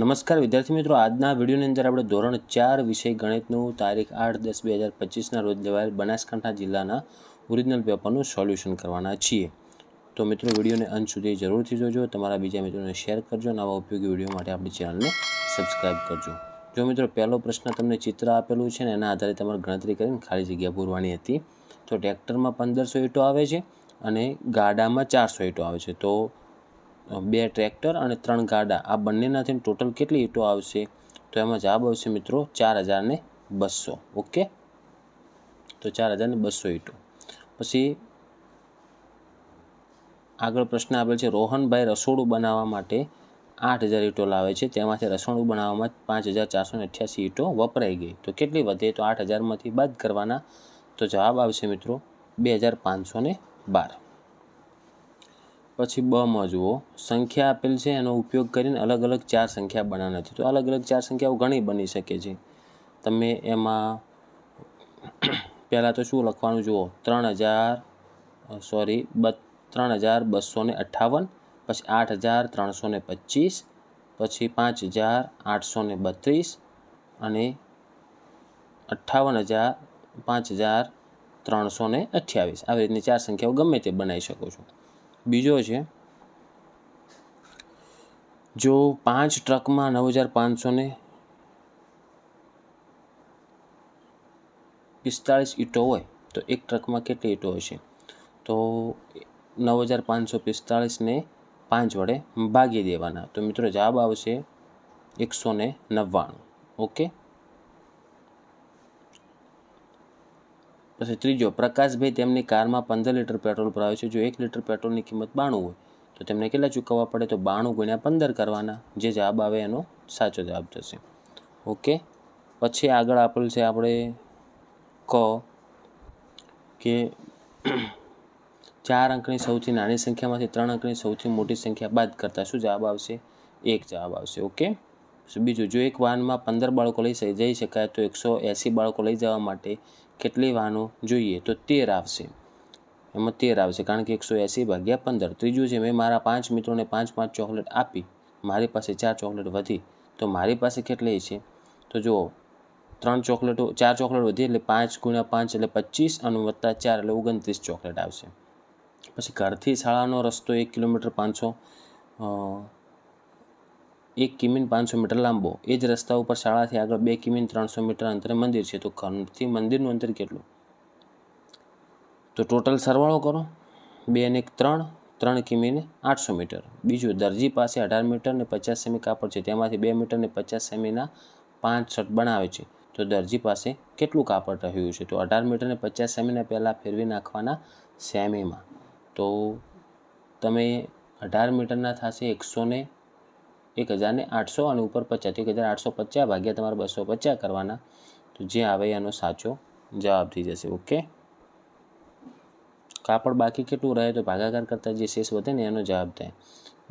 નમસ્કાર વિદ્યાર્થી મિત્રો, આજના વિડીયોની અંદર આપણે ધોરણ 4 વિષય ગણિતનું તારીખ 8/10/2025ના રોજ લેવાયેલ બનાસકાંઠા જિલ્લાના ઓરિજિનલ પેપરનું સોલ્યુશન કરવાના છીએ. તો મિત્રો, વિડીયોને અંત સુધી જરૂરથી જોજો, તમારા બીજા મિત્રોને શેર કરજો અને આવા ઉપયોગી વિડીયો માટે આપણી ચેનલને સબસ્ક્રાઈબ કરજો. જો મિત્રો, પહેલો પ્રશ્ન તમને ચિત્ર આપેલું છે ને એના આધારે તમારે ગણતરી કરીને ખાલી જગ્યા પૂરવાની હતી. તો ટ્રેક્ટરમાં 1500 ઈંટો આવે છે અને ગાડામાં 400 ઈંટો આવે છે. તો 2 ટ્રેક્ટર અને 3 ગાડા આ બંનેનાથી ટોટલ કેટલી ઈંટો આવશે? તો એમાં જવાબ આવશે મિત્રો 4200. ઓકે, તો 4200 ઈંટો. પછી આગળ પ્રશ્ન આપેલ છે, રોહનભાઈ રસોડું બનાવવા માટે 8000 ઈંટો લાવે છે, તેમાંથી રસોડું બનાવવામાં 5488 ઈંટો વપરાઈ ગઈ. તો કેટલી વધે? તો 8000માંથી બાદ કરવાના. તો જવાબ આવશે મિત્રો 2512. પછી બમાં જુઓ, સંખ્યા આપેલ છે એનો ઉપયોગ કરીને અલગ અલગ 4 સંખ્યા બનાવવાની હતી. તો અલગ અલગ 4 સંખ્યાઓ ઘણી બની શકે છે. તમે એમાં પહેલાં તો શું લખવાનું જુઓ, 3258, પછી 8325, પછી 5832 અને 585328. આવી રીતની 4 સંખ્યાઓ ગમે તે બનાવી શકો છો. બીજો છે, જો 5 ટ્રકમાં 9545 ઈંટો હોય તો એક ટ્રકમાં કેટલી ઈંટો હશે? તો 9545 ને 5 વડે ભાગી દેવાના. તો મિત્રો જવાબ આવશે 199. ઓકે. પછી ત્રીજો, પ્રકાશભાઈ તેમની કારમાં 15 લીટર પેટ્રોલ ભરાવે છે. જો 1 લીટર પેટ્રોલની કિંમત 92 હોય તો તેમને કેટલા ચૂકવવા પડે? તો 92 × 15 કરવાના. જે જવાબ આવે એનો સાચો જવાબ થશે. ઓકે. પછી આગળ આપેલ છે આપણે કે 4 અંકની સૌથી નાની સંખ્યામાંથી 3 અંકની સૌથી મોટી સંખ્યા બાદ કરતા શું જવાબ આવશે? 1 જવાબ આવશે. ઓકે. બીજું, જો એક વાહનમાં 15 બાળકો જઈ શકાય તો 180 બાળકો લઈ જવા માટે કેટલી વાહનો જોઈએ? તો 13 આવશે. એમાં 13 આવશે, કારણ કે 180/15. ત્રીજું છે, મેં મારા 5 મિત્રોને 5 ચોકલેટ આપી, મારી પાસે 4 ચોકલેટ વધી, તો મારી પાસે કેટલી છે? તો જુઓ, 4 ચોકલેટ વધી એટલે 5 × 5 એટલે 25 અને વત્તા 4 એટલે 29 ચોકલેટ આવશે. પછી ઘરથી શાળાનો રસ્તો 1 કિલોમીટર 1 કિમી 500 મીટર લાંબો. એ જ રસ્તા ઉપર શાળાથી આગળ 2 કિમી 300 મીટર અંતરે મંદિર છે. તો ઘરથી મંદિરનું અંતર કેટલું? તો ટોટલ સરવાળો કરો, 2 ને 1 3 કિમી ને 800 મીટર. બીજું, દરજી પાસે 18 મીટર ને 50 સેમી કાપડ છે, તેમાંથી 2 મીટર ને 50 સેમીના 5 શર્ટ બનાવે છે. તો દરજી પાસે કેટલું કાપડ રહ્યું છે? તો 18 મીટર ને 50 સેમીના પહેલાં ફેરવી નાખવાના સેમીમાં. તો તમે 18 મીટરના થશે 100800 અને ઉપર 50, 1850 ભાગ્યા તમારે 250 કરવાના. તો જે આવે એનો સાચો જવાબ થઈ જશે. ઓકે. કાપડ બાકી કેટલું રહે? તો ભાગાકાર કરતાં જે શેષ વધે ને એનો જવાબ થાય.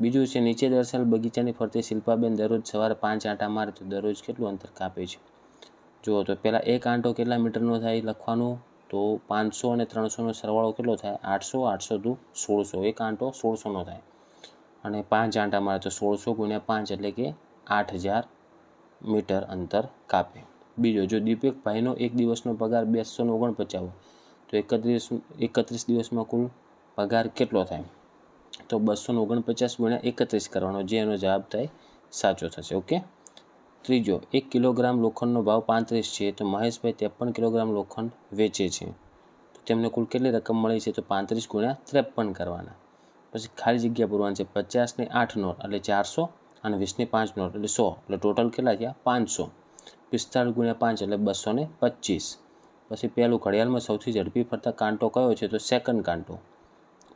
બીજું છે, નીચે દર્શાવેલ બગીચાની ફરતે શિલ્પાબેન દરરોજ સવારે 5 આંટા મારે તો દરરોજ કેટલું અંતર કાપે છે? જુઓ, તો પહેલાં એક આંટો કેટલા મીટરનો થાય લખવાનું. તો 500 અને 300નો સરવાળો કેટલો થાય? 800, 800 × 1600. એક આંટો 1600નો થાય અને 5 આંટા મારે તો 1600 × 5 એટલે કે 8000 મીટર અંતર કાપે. બીજો, જો દીપકભાઈનો એક દિવસનો પગાર 249 હોય તો 31 દિવસમાં કુલ પગાર કેટલો થાય? તો 249 × 31 કરવાનો, જે એનો જવાબ થાય સાચો થશે. ઓકે. ત્રીજો, 1 કિલોગ્રામ લોખંડનો ભાવ 35 છે, તો મહેશભાઈ 53 કિલોગ્રામ લોખંડ વેચે છે, તો તેમને કુલ કેટલી રકમ મળી છે? તો 35 × 53 કરવાના. પછી ખાલી જગ્યા પૂરવાની છે. 50 ને 8 નોટ એટલે 400 અને 20 ને 5 નોટ એટલે 100, એટલે ટોટલ કેટલા થયા? 500. 45 × 5 એટલે 225. પછી પહેલું, ઘડિયાળમાં સૌથી ઝડપી ફરતા કાંટો કયો છે? તો સેકન્ડ કાંટો.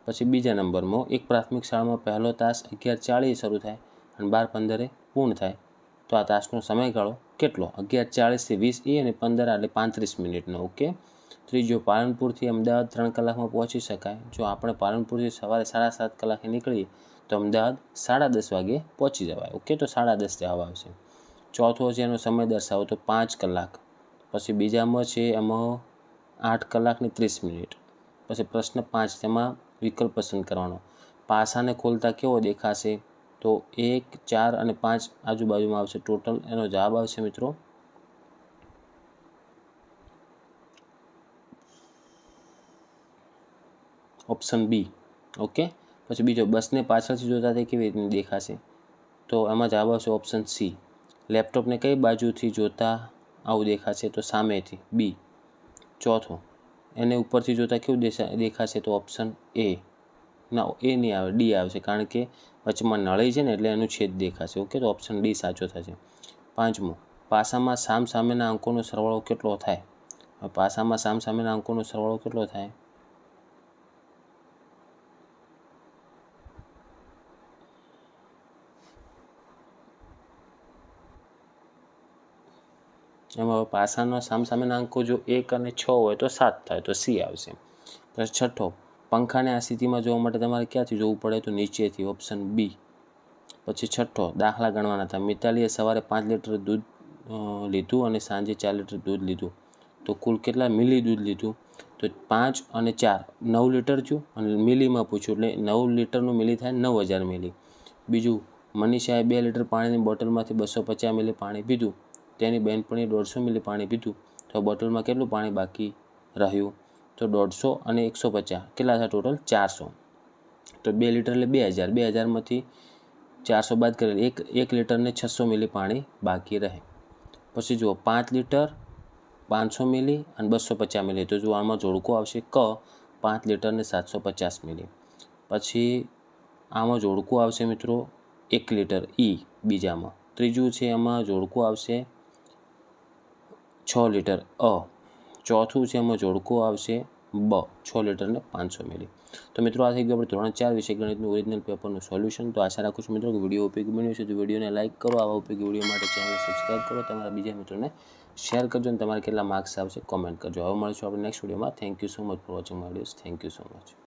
પછી બીજા નંબરમાં, એક પ્રાથમિક શાળામાં પહેલો તાસ 11:40 શરૂ થાય અને 12:15 પૂર્ણ થાય, તો આ તાસનો સમયગાળો કેટલો? 11:40 થી 20 અને 15 એટલે 35 મિનિટનો. ઓકે. ત્રીજો, પાલનપુરથી અમદાવાદ 3 કલાકમાં પહોંચી શકાય. જો આપણે પાલનપુરથી સવારે 7:30 કલાકે નીકળીએ તો અમદાવાદ 10:30 વાગે પહોંચી જવાય. ઓકે, તો 10:30 જવાબ આવશે. ચોથો છે, એનો સમય દર્શાવો તો 5 કલાક. પછી બીજામાં છે એમાં 8 કલાક ને 30 મિનિટ. પછી પ્રશ્ન 5, તેમાં વિકલ્પ પસંદ કરવાનો. પાસાને ખોલતા કેવો દેખાશે? તો 1, 4 અને 5 આજુબાજુમાં આવશે ટોટલ. એનો જવાબ આવશે મિત્રો ઓપ્શન બી. ઓકે. પછી બીજો, બસને પાછળથી જોતા તે કેવી રીતની દેખાશે? તો એમાં જવાબ આવશે ઓપ્શન સી. લેપટોપને કઈ બાજુથી જોતા આવું દેખાશે? તો સામેથી, બી. ચોથો, એને ઉપરથી જોતા કેવું દેખાશે? તો ઓપ્શન એ. ના, એ નહીં આવે, ડી આવશે, કારણ કે વચમાં નળી છે ને એટલે એનું છેદ દેખાશે. ઓકે, તો ઓપ્શન ડી સાચો થશે. પાંચમો, પાસામાં સામસામેના અંકોનો સરવાળો કેટલો થાય? પાસામાં સામસામેના અંકોનો સરવાળો કેટલો થાય? એમાં પાસાના સામસામેના અંકો જો 1 અને 6 હોય તો 7 થાય, તો સી આવશે. પછી છઠ્ઠો, પંખાને આ સ્થિતિમાં જોવા માટે તમારે ક્યાંથી જોવું પડે? તો નીચેથી, ઓપ્શન બી. પછી છઠ્ઠો, દાખલા ગણવાના હતા. મિતાલીએ સવારે 5 લીટર દૂધ લીધું અને સાંજે 4 લીટર દૂધ લીધું, તો કુલ કેટલા મિલી દૂધ લીધું? તો 5 અને 4, 9 લીટર થયું. અને મિલીમાં પૂછ્યું એટલે 9 લીટરનું મિલી થાય 9000 મિલી. બીજું, મનીષાએ 2 લીટર પાણીની બોટલમાંથી 250 મિલી પાણી પીધું. તેની બહેનપણીએ 150 મિલી પાણી પીધું, તો બોટલમાં કેટલું પાણી બાકી રહ્યું? તો 150 અને 150 કેટલા થયા? ટોટલ 400. તો 2 લીટર એટલે 2000. 2000માંથી 400 બાદ કરેલ, 1 લીટરને 600 મિલી પાણી બાકી રહે. પછી જુઓ, 5 લીટર, 500 મિલી અને 250 મિલી. તો જો આમાં જોડકો આવશે ક, 5 લીટર ને 750 મિલી. પછી આમાં જોડકો આવશે મિત્રો 1 લીટર, ઈ બીજામાં. ત્રીજું છે એમાં જોડકો આવશે 6 લીટર, અ. ચોથું છે એમાં જોડકો આવશે બ, 6 લીટર ને 500 મિલી. તો મિત્રો આ થઈ ગયું આપણે ધોરણ 4 વિષય ગણિતનું ઓરિજિનલ પેપરનું સોલ્યુશન. તો આશા રાખું છું મિત્રો કે વિડીયો ઉપયોગી બન્યો છે. તો વિડીયોને લાઇક કરો, આવા ઉપયોગી વિડીયો માટે ચેનલ સબસ્ક્રાઈબ કરો, તમારા બીજા મિત્રોને શેર કરજો અને તમારે કેટલા માર્ક્સ આવશે કોમેન્ટ કરજો. હવે મળીશું આપણે નેક્સ્ટ વિડીયોમાં. Thank you so much for watching my videos. Thank you so much.